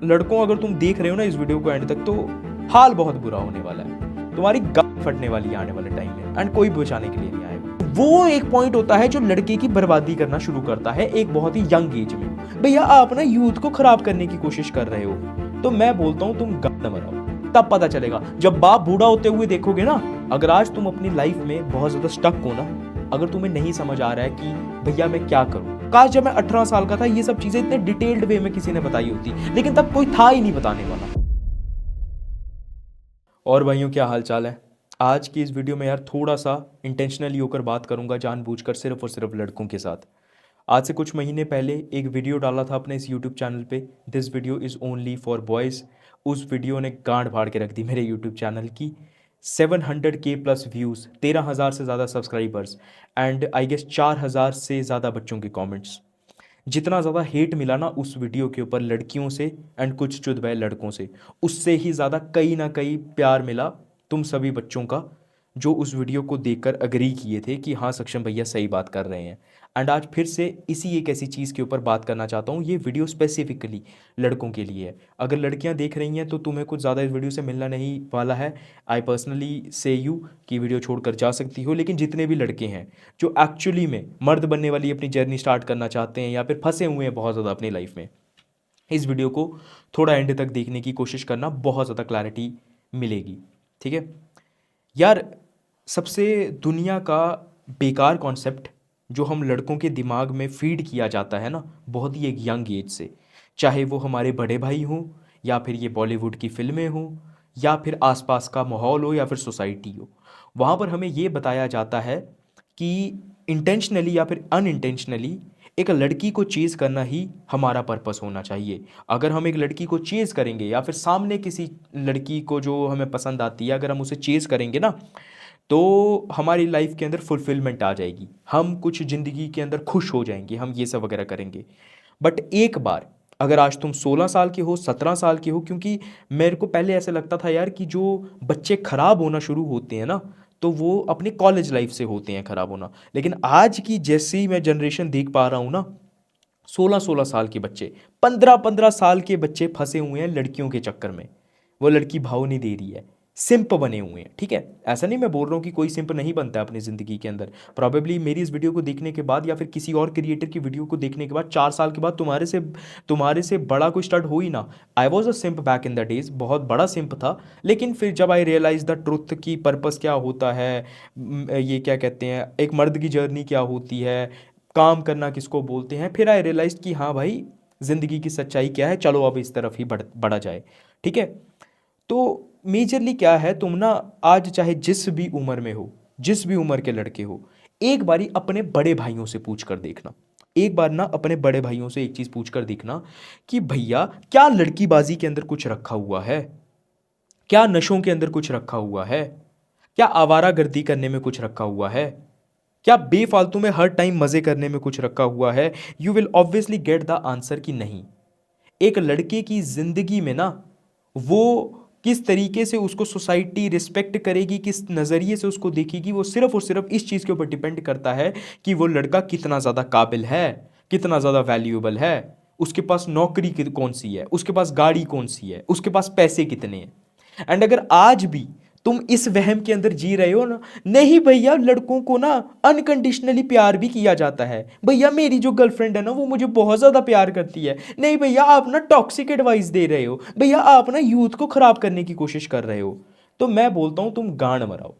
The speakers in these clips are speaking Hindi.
लड़कों अगर तुम देख रहे हो ना इस वीडियो को एंड तक, तो हाल बहुत बुरा होने वाला है, तुम्हारी गांड फटने वाली है आने वाले टाइम में, एंड कोई बचाने के लिए नहीं आएगा। वो एक पॉइंट होता है जो लड़के की बर्बादी करना शुरू करता है एक बहुत ही यंग एज में। भैया आप ना यूथ को खराब करने की कोशिश कर रहे हो, तो मैं बोलता हूं तुम गांड मराओ, तब पता चलेगा। जब बाप बूढ़ा होते हुए देखोगे ना, अगर आज तुम अपनी लाइफ में बहुत ज्यादा स्टक हो ना, अगर तुम्हें नहीं समझ आ रहा है कि भैया मैं क्या करूं, काश जब मैं 18 साल का था ये सब चीजें इतने डिटेल्ड वे में किसी ने बताई होती, लेकिन तब कोई था ही नहीं बताने वाला। और भाइयों क्या हाल चाल है। आज की इस वीडियो में यार थोड़ा सा इंटेंशनली होकर बात करूंगा, जानबूझकर सिर्फ और सिर्फ लड़कों के साथ। आज से कुछ महीने पहले एक वीडियो डाला था अपने इस यूट्यूब चैनल पे, this video is only for boys. उस वीडियो ने गांड फाड़ के रख दी मेरे यूट्यूब चैनल की। 700K प्लस व्यूज़, 13,000 से ज़्यादा सब्सक्राइबर्स, एंड आई गेस 4,000 से ज़्यादा बच्चों के कमेंट्स। जितना ज़्यादा हेट मिला ना उस वीडियो के ऊपर लड़कियों से एंड कुछ चुदबैल लड़कों से, उससे ही ज़्यादा कहीं ना कहीं प्यार मिला तुम सभी बच्चों का, जो उस वीडियो को देखकर अग्री किए थे कि हाँ सक्षम भैया सही बात कर रहे हैं। एंड आज फिर से इसी एक ऐसी चीज़ के ऊपर बात करना चाहता हूँ। ये वीडियो स्पेसिफिकली लड़कों के लिए है। अगर लड़कियाँ देख रही हैं तो तुम्हें कुछ ज़्यादा इस वीडियो से मिलना नहीं वाला है। आई पर्सनली से यू कि वीडियो छोड़कर जा सकती हो, लेकिन जितने भी लड़के हैं जो एक्चुअली में मर्द बनने वाली अपनी जर्नी स्टार्ट करना चाहते हैं या फिर फंसे हुए हैं बहुत ज़्यादा अपनी लाइफ में, इस वीडियो को थोड़ा एंड तक देखने की कोशिश करना, बहुत ज़्यादा क्लैरिटी मिलेगी। ठीक है यार, सबसे दुनिया का बेकार कॉन्सेप्ट जो हम लड़कों के दिमाग में फीड किया जाता है ना, बहुत ही एक यंग एज से, चाहे वो हमारे बड़े भाई हों या फिर ये बॉलीवुड की फिल्में हों या फिर आसपास का माहौल हो या फिर सोसाइटी हो, वहाँ पर हमें ये बताया जाता है कि इंटेंशनली या फिर अनइंटेंशनली एक लड़की को चेज़ करना ही हमारा पर्पस होना चाहिए। अगर हम एक लड़की को चेज़ करेंगे या फिर सामने किसी लड़की को जो हमें पसंद आती है, अगर हम उसे चेज़ करेंगे ना, तो हमारी लाइफ के अंदर फुलफिलमेंट आ जाएगी, हम कुछ ज़िंदगी के अंदर खुश हो जाएंगे, हम ये सब वगैरह करेंगे। बट एक बार अगर आज तुम 16 साल के हो, 17 साल के हो, क्योंकि मेरे को पहले ऐसे लगता था यार कि जो बच्चे ख़राब होना शुरू होते हैं ना, तो वो अपनी कॉलेज लाइफ से होते हैं ख़राब होना। लेकिन आज की जैसी मैं जनरेशन देख पा रहा हूँ ना, 16-16 साल के बच्चे, 15-15 साल के बच्चे फंसे हुए हैं लड़कियों के चक्कर में। वो लड़की भाव नहीं दे रही है, सिंप बने हुए हैं। ठीक है, ऐसा नहीं मैं बोल रहा हूँ कि कोई सिंप नहीं बनता है अपनी ज़िंदगी के अंदर। प्रॉबेबली मेरी इस वीडियो को देखने के बाद या फिर किसी और क्रिएटर की वीडियो को देखने के बाद 4 साल के बाद तुम्हारे से बड़ा कोई स्टार्ट हो ही ना। I was a सिंप back in the days, बहुत बड़ा सिंप था, लेकिन फिर जब आई रियलाइज द ट्रुथ की पर्पस क्या होता है, ये क्या कहते हैं, एक मर्द की जर्नी क्या होती है, काम करना किसको बोलते हैं, फिर आई रियलाइज कि हाँ भाई ज़िंदगी की सच्चाई क्या है, चलो अब इस तरफ ही बढ़ा जाए। ठीक है, तो मेजरली क्या है, तुम ना आज चाहे जिस भी उम्र में हो, जिस भी उम्र के लड़के हो, एक बारी अपने बड़े भाइयों से पूछ कर देखना। एक बार ना अपने बड़े भाइयों से एक चीज़ पूछ कर देखना कि भैया क्या लड़कीबाजी के अंदर कुछ रखा हुआ है, क्या नशों के अंदर कुछ रखा हुआ है, क्या आवारागर्दी करने में कुछ रखा हुआ है, क्या बेफालतू में हर टाइम मज़े करने में कुछ रखा हुआ है। You will obviously get the answer कि नहीं। एक लड़के की ज़िंदगी में ना, वो किस तरीके से उसको सोसाइटी रिस्पेक्ट करेगी, किस नज़रिए से उसको देखेगी, वो सिर्फ और सिर्फ इस चीज़ के ऊपर डिपेंड करता है कि वो लड़का कितना ज़्यादा काबिल है, कितना ज़्यादा वैल्यूएबल है, उसके पास नौकरी कौन सी है, उसके पास गाड़ी कौन सी है, उसके पास पैसे कितने हैं। एंड अगर आज भी तुम इस वहम के अंदर जी रहे हो ना, नहीं भैया लड़कों को ना अनकंडीशनली प्यार भी किया जाता है, भैया मेरी जो गर्लफ्रेंड है ना वो मुझे बहुत ज़्यादा प्यार करती है, नहीं भैया आप ना टॉक्सिक एडवाइस दे रहे हो, भैया आप ना यूथ को ख़राब करने की कोशिश कर रहे हो, तो मैं बोलता हूँ तुम गांड मराओ।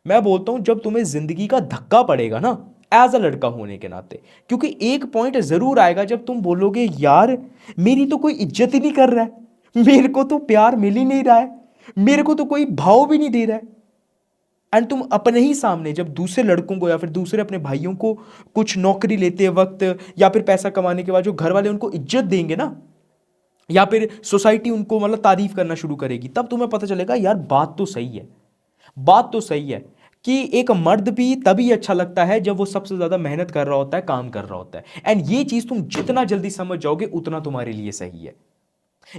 मैं बोलता हूँ जब तुम्हें ज़िंदगी का धक्का पड़ेगा ना, एज अ लड़का होने के नाते, क्योंकि एक पॉइंट ज़रूर आएगा जब तुम बोलोगे यार मेरी तो कोई इज्जत ही नहीं कर रहा है, मेरे को तो प्यार मिल ही नहीं रहा है, मेरे को तो कोई भाव भी नहीं दे रहा है। एंड तुम अपने ही सामने जब दूसरे लड़कों को या फिर दूसरे अपने भाइयों को कुछ नौकरी लेते वक्त या फिर पैसा कमाने के बाद जो घर वाले उनको इज्जत देंगे ना, या फिर सोसाइटी उनको मतलब तारीफ करना शुरू करेगी, तब तुम्हें पता चलेगा यार बात तो सही है। बात तो सही है कि एक मर्द भी तभी अच्छा लगता है जब वो सबसे ज्यादा मेहनत कर रहा होता है, काम कर रहा होता है। एंड ये चीज तुम जितना जल्दी समझ जाओगे उतना तुम्हारे लिए सही है।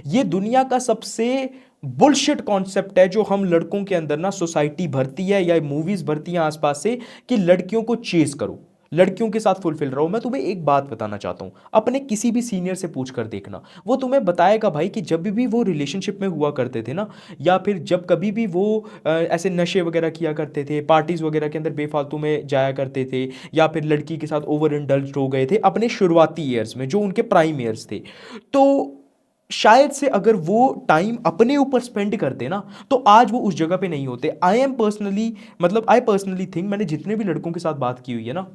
ये दुनिया का सबसे बुलशिट कॉन्सेप्ट है जो हम लड़कों के अंदर ना सोसाइटी भरती है या मूवीज भरती हैं आसपास से, कि लड़कियों को चेज करो, लड़कियों के साथ फुलफिल रहो। मैं तुम्हें एक बात बताना चाहता हूँ, अपने किसी भी सीनियर से पूछ कर देखना, वो तुम्हें बताएगा भाई कि जब भी वो रिलेशनशिप में हुआ करते थे ना, या फिर जब कभी भी वो ऐसे नशे वगैरह किया करते थे, पार्टीज वगैरह के अंदर बेफालतू में जाया करते थे, या फिर लड़की के साथ ओवर इंडल्ज हो गए थे अपने शुरुआती ईयर्स में, जो उनके प्राइम ईयर्स थे, तो शायद से अगर वो टाइम अपने ऊपर स्पेंड करते ना, तो आज वो उस जगह पे नहीं होते। आई पर्सनली थिंक, मैंने जितने भी लड़कों के साथ बात की हुई है ना,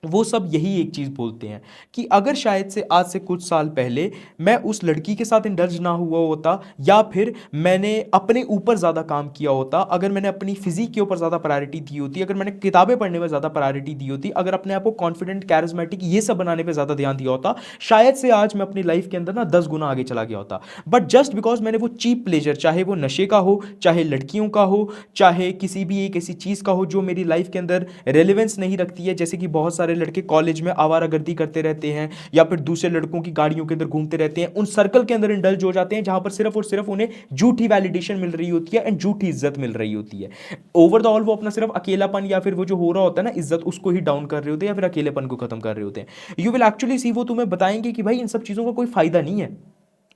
वो सब यही एक चीज़ बोलते हैं कि अगर शायद से आज से कुछ साल पहले मैं उस लड़की के साथ इंडल्ज ना हुआ होता, या फिर मैंने अपने ऊपर ज़्यादा काम किया होता, अगर मैंने अपनी फिजिक के ऊपर ज़्यादा प्रायोरिटी दी होती, अगर मैंने किताबें पढ़ने में ज़्यादा प्रायोरिटी दी होती, अगर अपने आप को कॉन्फिडेंट, कैरिज्मेटिक ये सब बनाने पर ज़्यादा ध्यान दिया होता, शायद से आज मैं अपनी लाइफ के अंदर ना 10 गुना आगे चला गया होता। बट जस्ट बिकॉज मैंने वो चीप प्लेजर, चाहे वो नशे का हो, चाहे लड़कियों का हो, चाहे किसी भी एक ऐसी चीज़ का हो जो मेरी लाइफ के अंदर रेलिवेंस नहीं रखती है, जैसे कि बहुत सारे लड़के कॉलेज में आवारागर्दी करते रहते हैं, या फिर दूसरे लड़कों की गाड़ियों के अंदर घूमते रहते हैं, उन सर्कल के अंदर इंडल्ज हो जाते हैं जहां पर सिर्फ और सिर्फ उन्हें झूठी वैलिडेशन मिल रही होती है एंड झूठी इज्जत मिल रही होती है। ओवर द ऑल वो अपना सिर्फ अकेलापन, या फिर वो जो हो रहा होता है ना इज्जत, उसको ही डाउन कर रहे होते हैं, या फिर अकेलेपन को खत्म कर रहे होते हैं। यू विल एक्चुअली सी, वो तुम्हें बताएंगे कि भाई इन सब चीजों का कोई फायदा नहीं है,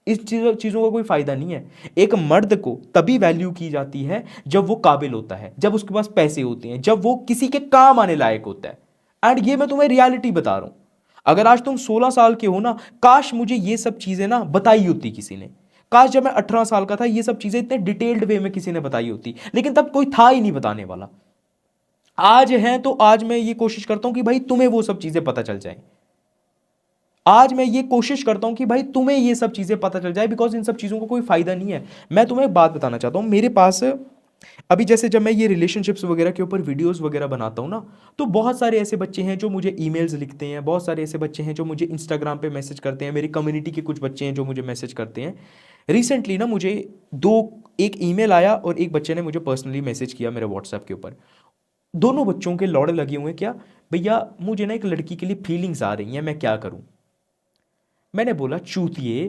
इस चीजों का कोई फायदा नहीं है। एक मर्द को तभी वैल्यू की जाती है जब वो काबिल होता है, जब उसके पास पैसे होते हैं, जब वो किसी के काम आने लायक होता है। एंड ये मैं तुम्हें रियलिटी बता रहा हूं। अगर आज तुम 16 साल के हो ना, काश मुझे ये सब चीजें ना बताई होती किसी ने, काश जब मैं 18 साल का था ये सब चीजें इतने डिटेल्ड वे में किसी ने बताई होती, लेकिन तब कोई था ही नहीं बताने वाला। आज है तो आज मैं ये कोशिश करता हूं कि भाई तुम्हें वो सब चीजें पता चल जाए। आज मैं ये कोशिश करता हूं कि भाई तुम्हें ये सब चीजें पता चल जाए, बिकॉज इन सब चीजों का कोई फायदा नहीं है। मैं तुम्हें एक बात बताना चाहता हूं, मेरे पास अभी जैसे जब मैं ये रिलेशनशिप्स वगैरह के ऊपर वीडियोस वगैरह बनाता हूँ ना, तो बहुत सारे ऐसे बच्चे हैं जो मुझे ईमेल्स लिखते हैं, बहुत सारे ऐसे बच्चे हैं जो मुझे इंस्टाग्राम पे मैसेज करते हैं, मेरी कम्युनिटी के कुछ बच्चे हैं जो मुझे मैसेज करते हैं। रिसेंटली ना मुझे एक ईमेल आया और एक बच्चे ने मुझे पर्सनली मैसेज किया मेरे व्हाट्सएप के ऊपर। दोनों बच्चों के लौड़े लगे हुए हैं, क्या भैया मुझे ना एक लड़की के लिए फीलिंग्स आ रही हैं, मैं क्या करूं। मैंने बोला चूतिए,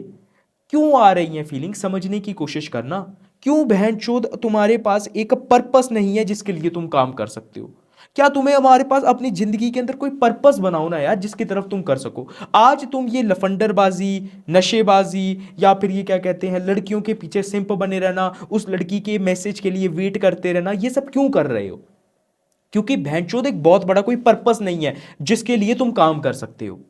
क्यों आ रही हैं फीलिंग, समझने की कोशिश करना। क्यों बहनचोद तुम्हारे पास एक पर्पस नहीं है जिसके लिए तुम काम कर सकते हो? क्या तुम्हें हमारे पास अपनी जिंदगी के अंदर कोई पर्पस बनाओ ना यार, जिसकी तरफ तुम कर सको। आज तुम ये लफंडरबाजी, नशेबाजी, या फिर ये क्या कहते हैं लड़कियों के पीछे सिंप बने रहना, उस लड़की के मैसेज के लिए वेट करते रहना, ये सब क्यों कर रहे हो? क्योंकि बहनचोद एक बहुत बड़ा कोई पर्पस नहीं है जिसके लिए तुम काम कर सकते हो।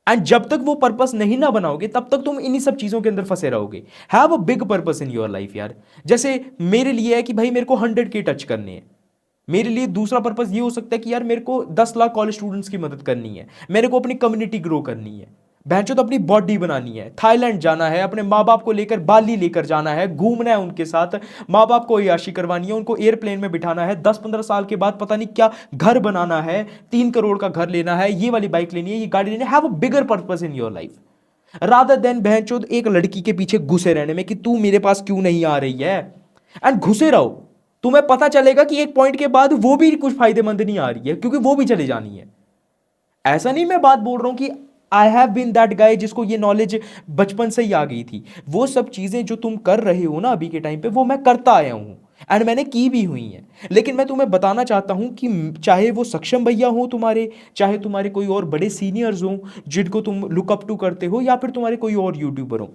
एंड जब तक वो पर्पस नहीं ना बनाओगे तब तक तुम इन्हीं सब चीजों के अंदर फंसे रहोगे। Have a big purpose in your life यार। जैसे मेरे लिए है कि भाई मेरे को 100K टच करने हैं, मेरे लिए दूसरा पर्पस ये हो सकता है कि यार मेरे को 10 लाख कॉलेज स्टूडेंट्स की मदद करनी है, मेरे को अपनी कम्युनिटी ग्रो करनी है, भैंचो तो अपनी बॉडी बनानी है, थाईलैंड जाना है, अपने माँ बाप को लेकर बाली लेकर जाना है, घूमना है उनके साथ, माँ बाप को याशी करवानी है, उनको एयरप्लेन में बिठाना है, 10-15 साल के बाद पता नहीं क्या घर बनाना है, 3 करोड़ का घर लेना है, ये वाली बाइक लेनी है, ये गाड़ी लेनी है। Have a bigger purpose in your life rather than बहनचोद एक लड़की के पीछे घुसे रहने में कि तू मेरे पास क्यों नहीं आ रही है। एंड घुसे रहो, तुम्हें पता चलेगा कि एक पॉइंट के बाद वो भी कुछ फायदेमंद नहीं आ रही है, क्योंकि वो भी चले जानी है। ऐसा नहीं मैं बात बोल रहा हूं कि I have been that guy जिसको ये नॉलेज बचपन से ही आ गई थी। वो सब चीजें जो तुम कर रहे हो ना अभी के टाइम पे, वो मैं करता आया हूं एंड मैंने की भी हुई हैं। लेकिन मैं तुम्हें बताना चाहता हूं कि चाहे वो सक्षम भैया हो तुम्हारे, चाहे तुम्हारे कोई और बड़े सीनियर्स हो जिनको तुम लुक अप टू करते हो, या फिर तुम्हारे कोई और यूट्यूबर हो,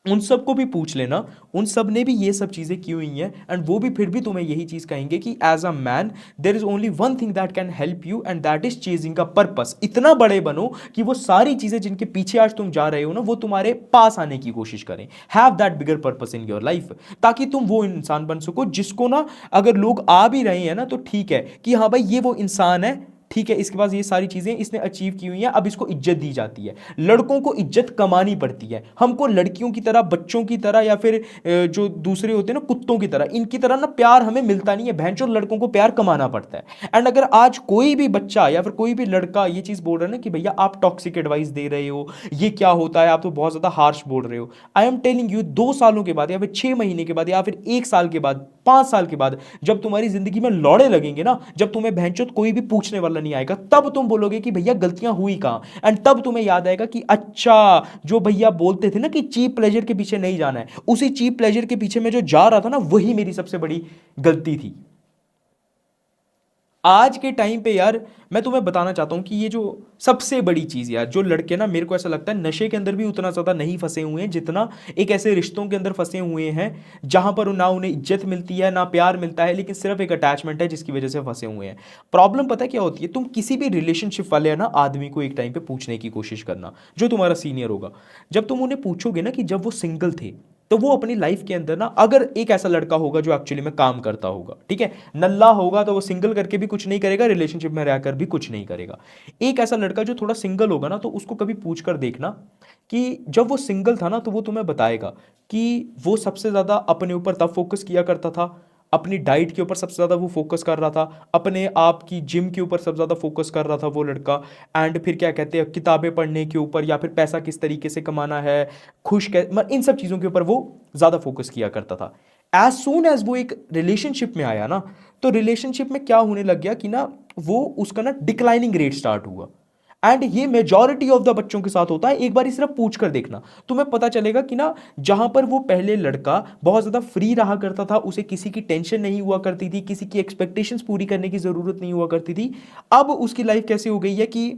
उन सबको भी पूछ लेना, उन सब ने भी ये सब चीज़ें की हुई हैं एंड वो भी फिर भी तुम्हें यही चीज़ कहेंगे कि as a man there is only one thing that can help you and that is chasing a purpose. इतना बड़े बनो कि वो सारी चीज़ें जिनके पीछे आज तुम जा रहे हो ना, वो तुम्हारे पास आने की कोशिश करें। Have that bigger purpose in your life, ताकि तुम वो इंसान बन सको जिसको ना अगर लोग आ भी रहे हैं ना तो ठीक है कि हाँ भाई ये वो इंसान है, ठीक है, इसके पास ये सारी चीजें इसने अचीव की हुई हैं, अब इसको इज्जत दी जाती है। लड़कों को इज्जत कमानी पड़ती है, हमको लड़कियों की तरह, बच्चों की तरह, या फिर जो दूसरे होते हैं ना कुत्तों की तरह, इनकी तरह ना प्यार हमें मिलता नहीं है। भैंचोद लड़कों को प्यार कमाना पड़ता है। एंड अगर आज कोई भी बच्चा या फिर कोई भी लड़का ये चीज बोल रहा है ना कि भैया आप टॉक्सिक एडवाइस दे रहे हो, ये क्या होता है, आप तो बहुत ज्यादा हार्श बोल रहे हो, आई एम टेलिंग यू 2 सालों के बाद, या फिर 6 महीने के बाद, या फिर 1 साल के बाद, 5 साल के बाद, जब तुम्हारी जिंदगी में लौड़े लगेंगे ना, जब तुम्हें भैंचोद कोई भी पूछने वाला नहीं आएगा, तब तुम बोलोगे कि भैया गलतियां हुई कहां। एंड तब तुम्हें याद आएगा कि अच्छा, जो भैया बोलते थे ना कि चीप प्लेजर के पीछे नहीं जाना है, उसी चीप प्लेजर के पीछे मैं जो जा रहा था ना, वही मेरी सबसे बड़ी गलती थी। आज के टाइम पे यार मैं तुम्हें बताना चाहता हूँ कि ये जो सबसे बड़ी चीज़ यार, जो लड़के ना, मेरे को ऐसा लगता है नशे के अंदर भी उतना ज़्यादा नहीं फंसे हुए हैं जितना एक ऐसे रिश्तों के अंदर फंसे हुए हैं जहां पर ना उन्हें इज्जत मिलती है ना प्यार मिलता है, लेकिन सिर्फ एक अटैचमेंट है जिसकी वजह से फंसे हुए हैं। प्रॉब्लम पता है क्या होती है? तुम किसी भी रिलेशनशिप वाले है ना आदमी को एक टाइम पे पूछने की कोशिश करना, जो तुम्हारा सीनियर होगा, जब तुम उन्हें पूछोगे ना कि जब वो सिंगल थे तो वो अपनी लाइफ के अंदर ना, अगर एक ऐसा लड़का होगा जो एक्चुअली में काम करता होगा, ठीक है, नल्ला होगा तो वो सिंगल करके भी कुछ नहीं करेगा, रिलेशनशिप में रहकर भी कुछ नहीं करेगा। एक ऐसा लड़का जो थोड़ा सिंगल होगा ना, तो उसको कभी पूछ कर देखना कि जब वो सिंगल था ना तो वो तुम्हें बताएगा कि वो सबसे ज़्यादा अपने ऊपर तब फोकस किया करता था, अपनी डाइट के ऊपर सबसे ज़्यादा वो फोकस कर रहा था, अपने आप की जिम के ऊपर सबसे ज़्यादा फोकस कर रहा था वो लड़का, एंड फिर क्या कहते हैं, किताबें पढ़ने के ऊपर या फिर पैसा किस तरीके से कमाना है, इन सब चीज़ों के ऊपर वो ज़्यादा फोकस किया करता था। एज सून एज वो एक रिलेशनशिप में आया ना, तो रिलेशनशिप में क्या होने लग गया कि ना, वो उसका ना डिक्लाइनिंग रेट स्टार्ट हुआ। एंड ये मेजॉरिटी ऑफ द बच्चों के साथ होता है। एक बार सिर्फ पूछ कर देखना, तुम्हें पता चलेगा कि ना, जहां पर वो पहले लड़का बहुत ज्यादा फ्री रहा करता था, उसे किसी की टेंशन नहीं हुआ करती थी, किसी की एक्सपेक्टेशंस पूरी करने की जरूरत नहीं हुआ करती थी, अब उसकी लाइफ कैसे हो गई है कि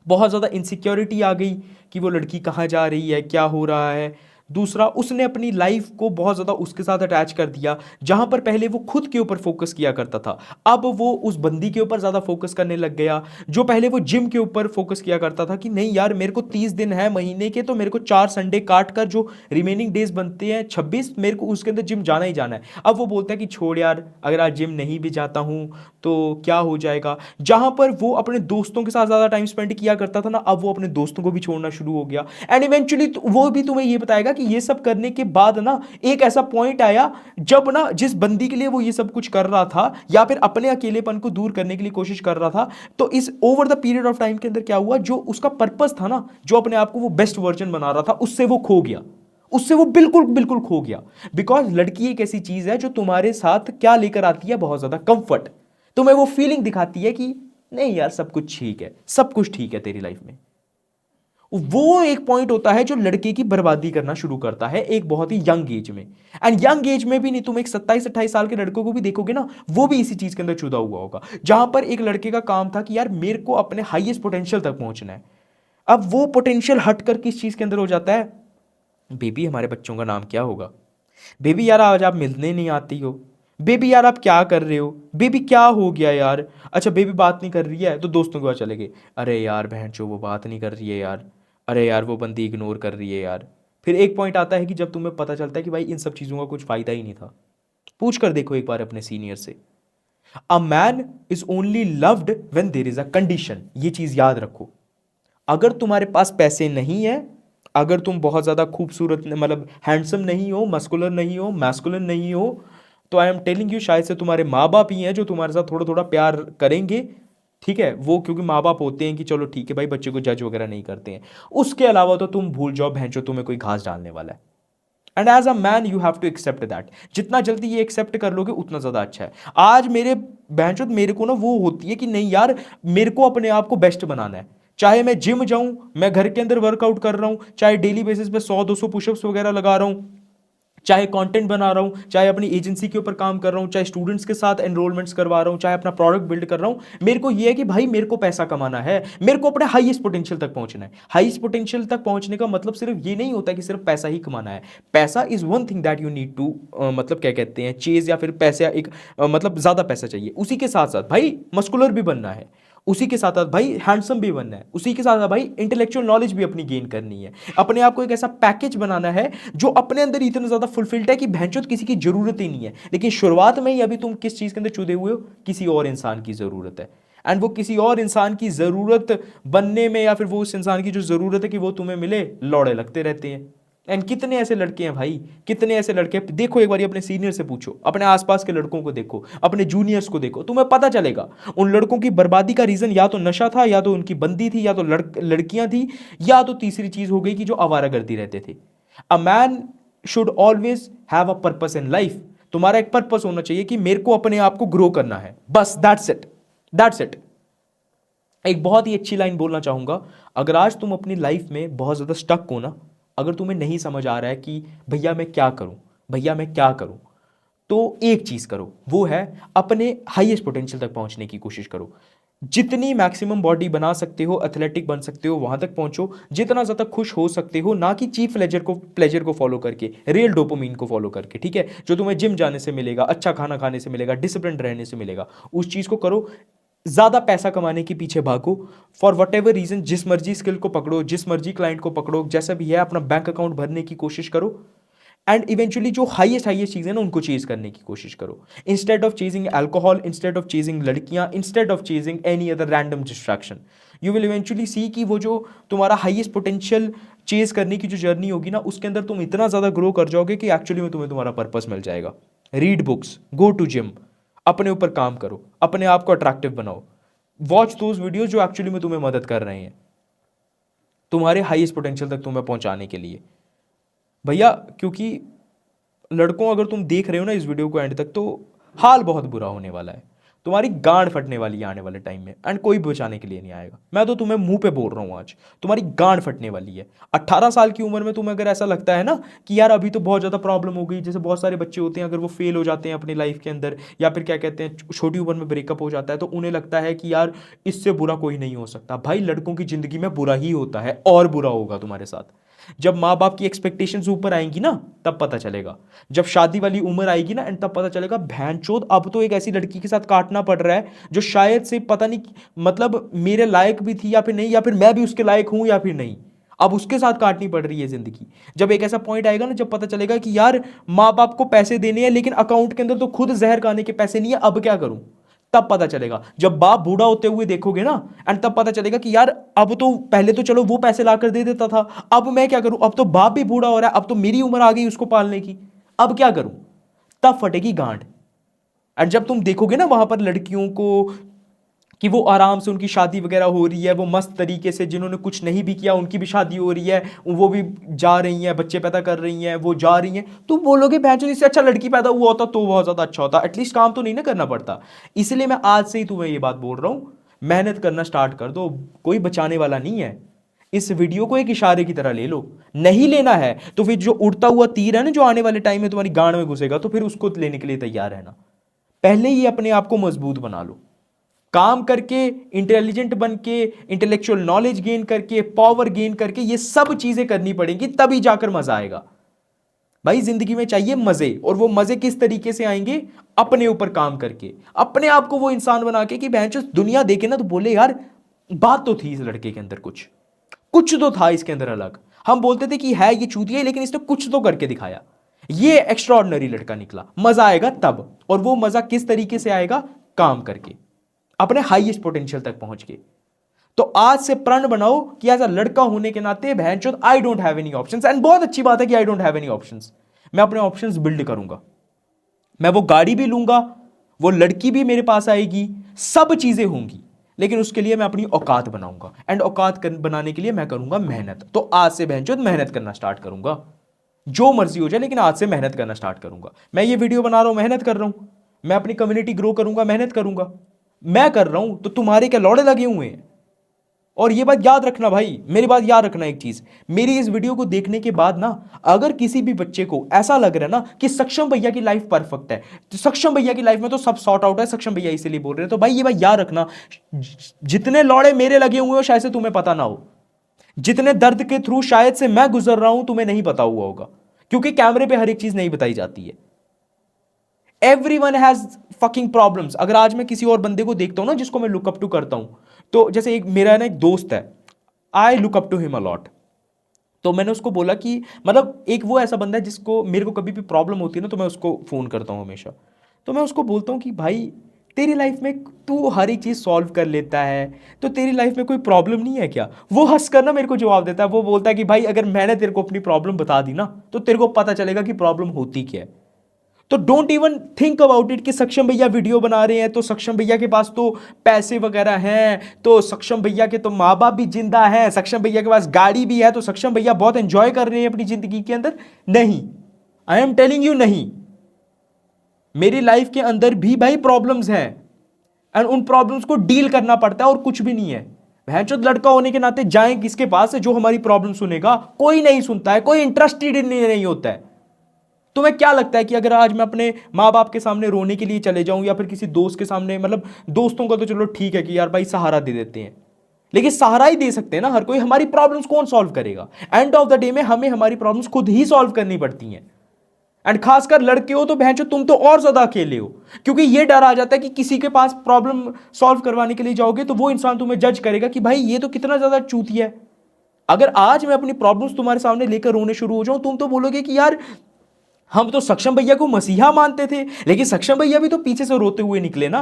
बहुत ज़्यादा इनसिक्योरिटी आ गई कि वो लड़की कहाँ जा रही है, क्या हो रहा है। दूसरा, उसने अपनी लाइफ को बहुत ज़्यादा उसके साथ अटैच कर दिया। जहाँ पर पहले वो खुद के ऊपर फोकस किया करता था, अब वो उस बंदी के ऊपर ज़्यादा फोकस करने लग गया। जो पहले वो जिम के ऊपर फोकस किया करता था कि नहीं यार, मेरे को 30 दिन है महीने के, तो मेरे को 4 संडे काट कर जो रिमेनिंग डेज बनते हैं 26, मेरे को उसके अंदर जिम जाना ही जाना है। अब वो बोलता है कि छोड़ यार, अगर आज जिम नहीं भी जाता हूँ तो क्या हो जाएगा। जहां पर वो अपने दोस्तों के साथ ज़्यादा टाइम स्पेंड किया करता था ना, अब वो अपने दोस्तों को भी छोड़ना शुरू हो गया। एंड इवेंचुअली वो भी तुम्हें ये बताएगा कि ये सब करने के बाद ना, एक ऐसा पॉइंट आया जब ना, जिस बंदी के लिए वो ये सब कुछ कर रहा था या फिर अपने अकेलेपन को दूर करने के लिए कोशिश कर रहा था, तो इस over the period of time के अंदर क्या हुआ, जो उसका पर्पस था ना, जो अपने आप को वो बेस्ट वर्जन बना रहा था, उससे वो खो गया, उससे वो बिल्कुल बिल्कुल खो गया। बिकॉज लड़की एक ऐसी चीज है जो तुम्हारे साथ क्या लेकर आती है, बहुत ज्यादा कंफर्ट। तुम्हें वो फीलिंग दिखाती है कि नहीं यार, सब कुछ ठीक है, सब कुछ ठीक है तेरी लाइफ में। वो एक पॉइंट होता है जो लड़के की बर्बादी करना शुरू करता है एक बहुत ही यंग एज में। एंड यंग एज में भी नहीं, तुम एक 27-28 साल के लड़कों को भी देखोगे ना, वो भी इसी चीज के अंदर चुदा हुआ होगा, जहां पर एक लड़के का काम था कि यार मेरे को अपने हाईएस्ट पोटेंशियल तक पहुंचना है। अब वो पोटेंशियल हट कर किस चीज के अंदर हो जाता है, बेबी हमारे बच्चों का नाम क्या होगा, बेबी यार आज आप मिलने नहीं आती हो, बेबी यार आप क्या कर रहे हो, बेबी क्या हो गया यार, अच्छा बेबी बात नहीं कर रही है तो दोस्तों के पास चले गए, अरे यार बहन चो वो बात नहीं कर रही है यार, अरे यार वो बंदी इग्नोर कर रही है यार। फिर एक पॉइंट आता है कि जब तुम्हें पता चलता है कि भाई इन सब चीज़ों का कुछ फायदा ही नहीं था। पूछ कर देखो एक बार अपने सीनियर से, a man is only loved when there is a condition. ये चीज़ याद रखो, अगर तुम्हारे पास पैसे नहीं है, अगर तुम बहुत ज़्यादा खूबसूरत मतलब हैंडसम नहीं हो, मस्कुलर नहीं हो, मैस्कुलिन नहीं हो, तो आई एम टेलिंग यू, शायद से तुम्हारे माँ बाप ही हैं जो तुम्हारे साथ थोड़ा थोड़ा प्यार करेंगे, ठीक है, वो क्योंकि माँ बाप होते हैं कि चलो ठीक है भाई, बच्चे को जज वगैरह नहीं करते हैं। उसके अलावा तो तुम भूल जाओ भैंचो तुम्हें कोई घास डालने वाला है। And as a man you have to accept that. जितना जल्दी ये एक्सेप्ट कर लोगे उतना ज़्यादा अच्छा है। आज मेरे भैंचो मेरे को ना वो होती है कि नहीं यार, मेरे को अपने आप को बेस्ट बनाना है, चाहे मैं जिम जाऊं, मैं घर के अंदर वर्कआउट कर रहा हूं, चाहे डेली बेसिस पे 100-200 पुशअप्स वगैरह लगा रहा हूं, चाहे कंटेंट बना रहा हूं, चाहे अपनी एजेंसी के ऊपर काम कर रहा हूं, चाहे स्टूडेंट्स के साथ एनरोलमेंट्स करवा रहा हूं, चाहे अपना प्रोडक्ट बिल्ड कर रहा हूं, मेरे को यह है कि भाई मेरे को पैसा कमाना है, मेरे को अपने हाईएस्ट पोटेंशियल तक पहुंचना है। हाईएस्ट पोटेंशियल तक पहुंचने का मतलब सिर्फ ये नहीं होता कि सिर्फ पैसा ही कमाना है। पैसा is one thing that you need to मतलब क्या कहते हैं चेज, या फिर पैसा एक मतलब ज्यादा पैसा चाहिए। उसी के साथ साथ भाई मस्कुलर भी बनना है, उसी के साथ साथ भाई हैंडसम भी बनना है, उसी के साथ साथ भाई इंटेलेक्चुअल नॉलेज भी अपनी गेन करनी है। अपने आप को एक ऐसा पैकेज बनाना है जो अपने अंदर इतना ज्यादा फुलफिल्ड है कि भैंचोद किसी की जरूरत ही नहीं है। लेकिन शुरुआत में ही अभी तुम किस चीज के अंदर चुदे हुए हो, किसी और इंसान की जरूरत है। एंड वो किसी और इंसान की जरूरत बनने में, या फिर वो उस इंसान की जो जरूरत है कि वो तुम्हें मिले, लौड़े लगते रहते हैं। एंड कितने ऐसे लड़के हैं भाई, कितने ऐसे लड़के, देखो एक बार अपने सीनियर से पूछो, अपने आसपास के लड़कों को देखो, अपने जूनियर्स को देखो, तुम्हें पता चलेगा उन लड़कों की बर्बादी का रीजन या तो नशा था, या तो उनकी बंदी थी, या तो लड़कियां थी, या तो तीसरी चीज हो गई कि जो आवारागर्दी रहते थे। A man should always have a purpose in life. तुम्हारा एक पर्पस होना चाहिए कि मेरे को अपने आप को ग्रो करना है, बस दैट्स इट, दैट्स इट। एक बहुत ही अच्छी लाइन बोलना चाहूंगा, अगर आज तुम अपनी लाइफ में बहुत ज्यादा स्टक हो ना, अगर तुम्हें नहीं समझ आ रहा है कि भैया मैं क्या करूं, भैया मैं क्या करूं, तो एक चीज करो, वो है अपने हाईएस्ट पोटेंशियल तक पहुंचने की कोशिश करो। जितनी मैक्सिमम बॉडी बना सकते हो, एथलेटिक बन सकते हो, वहां तक पहुंचो। जितना ज्यादा खुश हो सकते हो, ना कि चीप प्लेजर को फॉलो करके, रियल डोपामिन को फॉलो करके, ठीक है, जो तुम्हें जिम जाने से मिलेगा, अच्छा खाना खाने से मिलेगा, डिसिप्लिन रहने से मिलेगा, उस चीज को करो। ज्यादा पैसा कमाने के पीछे भागो फॉर वट एवर रीजन, जिस मर्जी स्किल को पकड़ो, जिस मर्जी क्लाइंट को पकड़ो, जैसा भी है अपना बैंक अकाउंट भरने की कोशिश करो। एंड इवेंचुअली जो हाईएस्ट चीजें ना, उनको चेज करने की कोशिश करो, instead of chasing alcohol, instead of chasing लड़कियां, instead of chasing any other random distraction. You will eventually see कि वो जो तुम्हारा हाईएस्ट पोटेंशियल चेज करने की जो जर्नी होगी ना, उसके अंदर तुम इतना ज्यादा ग्रो कर जाओगे कि एक्चुअली में तुम्हें तुम्हारा पर्पस मिल जाएगा। Read books, go to gym, अपने ऊपर काम करो, अपने आप को अट्रैक्टिव बनाओ, वॉच दोज वीडियोज जो एक्चुअली में तुम्हें मदद कर रहे हैं तुम्हारे हाईएस्ट पोटेंशियल तक तुम्हें पहुंचाने के लिए भैया। क्योंकि लड़कों, अगर तुम देख रहे हो ना इस वीडियो को एंड तक, तो हाल बहुत बुरा होने वाला है, तुम्हारी गांड फटने वाली है आने वाले टाइम में, एंड कोई बचाने के लिए नहीं आएगा। मैं तो तुम्हें मुंह पे बोल रहा हूं आज, तुम्हारी गांड फटने वाली है। 18 साल की उम्र में तुम्हें अगर ऐसा लगता है ना कि यार अभी तो बहुत ज्यादा प्रॉब्लम हो गई, जैसे बहुत सारे बच्चे होते हैं, अगर वो फेल हो जाते हैं अपनी लाइफ के अंदर, या फिर क्या कहते हैं छोटी उम्र में ब्रेकअप हो जाता है, तो उन्हें लगता है कि यार इससे बुरा कोई नहीं हो सकता। भाई लड़कों की जिंदगी में बुरा ही होता है, और बुरा होगा तुम्हारे साथ। जब माँ बाप की एक्सपेक्टेशंस ऊपर आएंगी ना, तब पता चलेगा। जब शादी वाली उम्र आएगी ना, एंड तब पता चलेगा भैंचोद अब तो एक ऐसी लड़की के साथ काटना पड़ रहा है जो शायद से पता नहीं मतलब मेरे लायक भी थी या फिर नहीं, या फिर मैं भी उसके लायक हूं या फिर नहीं, अब उसके साथ काटनी पड़ रही है जिंदगी। जब एक ऐसा पॉइंट आएगा ना, जब पता चलेगा कि यार माँ बाप को पैसे देने हैं लेकिन अकाउंट के अंदर तो खुद जहर खाने के पैसे नहीं है, अब क्या करूं, तब पता चलेगा। जब बाप बूढ़ा होते हुए देखोगे ना, एंड तब पता चलेगा कि यार अब तो पहले तो चलो वो पैसे लाकर दे देता था, अब मैं क्या करूं, अब तो बाप भी बूढ़ा हो रहा है, अब तो मेरी उम्र आ गई उसको पालने की, अब क्या करूं, तब फटेगी गांड। एंड जब तुम देखोगे ना वहां पर लड़कियों को कि वो आराम से उनकी शादी वगैरह हो रही है, वो मस्त तरीके से, जिन्होंने कुछ नहीं भी किया उनकी भी शादी हो रही है, वो भी जा रही हैं, बच्चे पैदा कर रही हैं, वो जा रही हैं, तो बोलोगे भैंचो इससे अच्छा लड़की पैदा हुआ होता तो बहुत ज़्यादा अच्छा होता, एटलीस्ट काम तो नहीं ना करना पड़ता। इसलिए मैं आज से ही तुम्हें ये बात बोल रहा हूँ, मेहनत करना स्टार्ट कर दो, कोई बचाने वाला नहीं है। इस वीडियो को एक इशारे की तरह ले लो, नहीं लेना है तो फिर जो उड़ता हुआ तीर है ना, जो आने वाले टाइम में तुम्हारी गांड में घुसेगा, तो फिर उसको लेने के लिए तैयार रहना। पहले ही अपने आप को मजबूत बना लो, काम करके, इंटेलिजेंट बन के, इंटेलेक्चुअल नॉलेज गेन करके, पावर गेन करके, ये सब चीजें करनी पड़ेंगी, तभी जाकर मजा आएगा। भाई जिंदगी में चाहिए मजे, और वो मजे किस तरीके से आएंगे, अपने ऊपर काम करके, अपने आप को वो इंसान बना के कि भैंचो दुनिया देखे ना तो बोले यार बात तो थी इस लड़के के अंदर, कुछ कुछ तो था इसके अंदर अलग। हम बोलते थे कि है ये चूतिया, लेकिन इसने कुछ तो करके दिखाया, ये एक्स्ट्राऑर्डिनरी लड़का निकला। मजा आएगा तब, और वो मजा किस तरीके से आएगा, काम करके, अपने हाईएस्ट पोटेंशियल तक पहुंच के। तो आज से प्रण बनाओ कि एज अ लड़का होने के नाते भैंचोद I don't have any options. And बहुत अच्छी बात है कि I don't have any options, मैं अपने ऑप्शंस बिल्ड करूंगा, मैं वो गाड़ी भी लूंगा, वो लड़की भी मेरे पास आएगी, सब चीजें होंगी, लेकिन उसके लिए मैं अपनी औकात बनाऊंगा, एंड औकात बनाने के लिए मैं करूंगा मेहनत। तो आज से भैंचोद मेहनत करना स्टार्ट करूंगा, जो मर्जी हो जाए, लेकिन आज से मेहनत करना स्टार्ट करूंगा। मैं ये वीडियो बना रहा हूं, मेहनत कर रहा हूं, मैं अपनी कम्युनिटी ग्रो करूंगा, मेहनत करूंगा, मैं कर रहा हूं, तो तुम्हारे क्या लौड़े लगे हुए हैं। और ये बात याद रखना भाई, मेरी बात याद रखना एक चीज, मेरी इस वीडियो को देखने के बाद ना, अगर किसी भी बच्चे को ऐसा लग रहा है ना कि सक्षम भैया की लाइफ परफेक्ट है, तो सक्षम भैया की लाइफ में तो सब सॉर्ट आउट है, सक्षम भैया इसीलिए बोल रहे हैं, तो भाई ये बात याद रखना, जितने लौड़े मेरे लगे हुए हो शायद से तुम्हें पता ना हो, जितने दर्द के थ्रू शायद से मैं गुजर रहा हूं तुम्हें नहीं पता हुआ होगा, क्योंकि कैमरे पे हर एक चीज नहीं बताई जाती है। Everyone has fucking problems. अगर आज मैं किसी और बंदे को देखता हूं ना जिसको मैं लुक अप टू करता हूं, तो जैसे एक मेरा ना एक दोस्त है, I look up to him a lot, तो मैंने उसको बोला कि मतलब एक वो ऐसा बंदा है जिसको मेरे को कभी भी प्रॉब्लम होती है ना, तो मैं उसको फोन करता हूं हमेशा। तो मैं उसको बोलता हूं कि भाई तेरी लाइफ में तू हर एक चीज सॉल्व कर लेता है, तो तेरी लाइफ में कोई प्रॉब्लम नहीं है क्या। वो हंस कर ना मेरे को जवाब देता है, वो बोलता है कि भाई अगर मैंने तेरे को अपनी प्रॉब्लम बता दी ना, तो तेरे को पता चलेगा कि प्रॉब्लम होती क्या है। तो don't even think about it कि सक्षम भैया वीडियो बना रहे हैं तो सक्षम भैया के पास तो पैसे वगैरह हैं, तो सक्षम भैया के तो माँ बाप भी जिंदा हैं, सक्षम भैया के पास गाड़ी भी है, तो सक्षम भैया बहुत एंजॉय कर रहे हैं अपनी जिंदगी के अंदर। नहीं, आई एम टेलिंग यू, नहीं, मेरी लाइफ के अंदर भी भाई प्रॉब्लम्स हैं, एंड उन प्रॉब्लम्स को डील करना पड़ता है, और कुछ भी नहीं है। भैंचोद लड़का होने के नाते जाएं किसके पास है जो हमारी प्रॉब्लम सुनेगा, कोई नहीं सुनता है, कोई इंटरेस्टेड नहीं होता है। तुम्हें क्या लगता है कि अगर आज मैं अपने माँ बाप के सामने रोने के लिए चले जाऊं या फिर किसी दोस्त के सामने, मतलब दोस्तों का तो चलो ठीक है कि यार भाई सहारा दे देते हैं, लेकिन सहारा ही दे सकते हैं ना हर कोई, हमारी प्रॉब्लम्स कौन सॉल्व करेगा? एंड ऑफ द डे में हमें हमारी प्रॉब्लम्स खुद ही सॉल्व करनी पड़ती हैं। एंड खासकर लड़के हो तो बहनचो तुम तो और ज्यादा अकेले हो, क्योंकि ये डर आ जाता है कि किसी के पास प्रॉब्लम सॉल्व करवाने के लिए जाओगे तो वो इंसान तुम्हें जज करेगा कि भाई ये तो कितना ज्यादा चूतिया है। अगर आज मैं अपनी प्रॉब्लम्स तुम्हारे सामने लेकर रोने शुरू हो जाऊं, तुम तो बोलोगे कि यार हम तो सक्षम भैया को मसीहा मानते थे, लेकिन सक्षम भैया भी तो पीछे से रोते हुए निकले ना,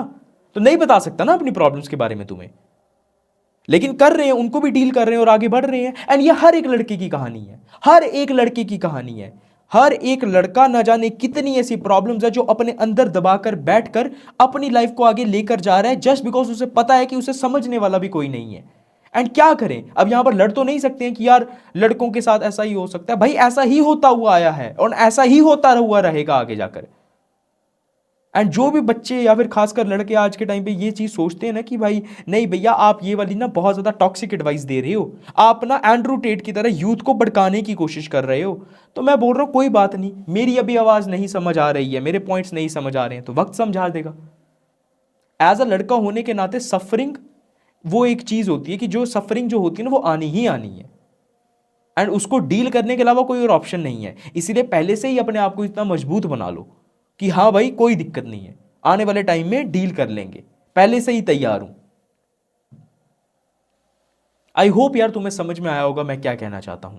तो नहीं बता सकता ना अपनी प्रॉब्लम्स के बारे में तुम्हें। लेकिन कर रहे हैं, उनको भी डील कर रहे हैं और आगे बढ़ रहे हैं। एंड ये हर एक लड़के की कहानी है, हर एक लड़के की कहानी है। हर एक लड़का न जाने कितनी ऐसी प्रॉब्लम्स है जो अपने अंदर दबाकर बैठकर अपनी लाइफ को आगे लेकर जा रहा है, जस्ट बिकॉज उसे पता है कि उसे समझने वाला भी कोई नहीं है। एंड क्या करें, अब यहां पर लड़ तो नहीं सकते हैं कि यार लड़कों के साथ ऐसा ही हो सकता है। भाई ऐसा ही होता हुआ आया है और ऐसा ही होता हुआ रहेगा आगे जाकर। एंड जो भी बच्चे या फिर खासकर लड़के आज के टाइम पे ये चीज सोचते हैं ना कि भाई नहीं भैया आप ये वाली ना बहुत ज्यादा टॉक्सिक एडवाइस दे रहे हो, आप ना एंड्रू टेट की तरह यूथ को भड़काने की कोशिश कर रहे हो, तो मैं बोल रहा हूं कोई बात नहीं, मेरी अभी आवाज नहीं समझ आ रही है, मेरे पॉइंट्स नहीं समझ आ रहे हैं, तो वक्त समझा देगा। एज अ लड़का होने के नाते सफरिंग वो एक चीज होती है कि जो सफरिंग जो होती है ना वो आनी ही आनी है, एंड उसको डील करने के अलावा कोई और ऑप्शन नहीं है। इसीलिए पहले से ही अपने आप को इतना मजबूत बना लो कि हाँ भाई कोई दिक्कत नहीं है, आने वाले टाइम में डील कर लेंगे, पहले से ही तैयार हूं। आई होप यार तुम्हें समझ में आया होगा मैं क्या कहना चाहता हूं।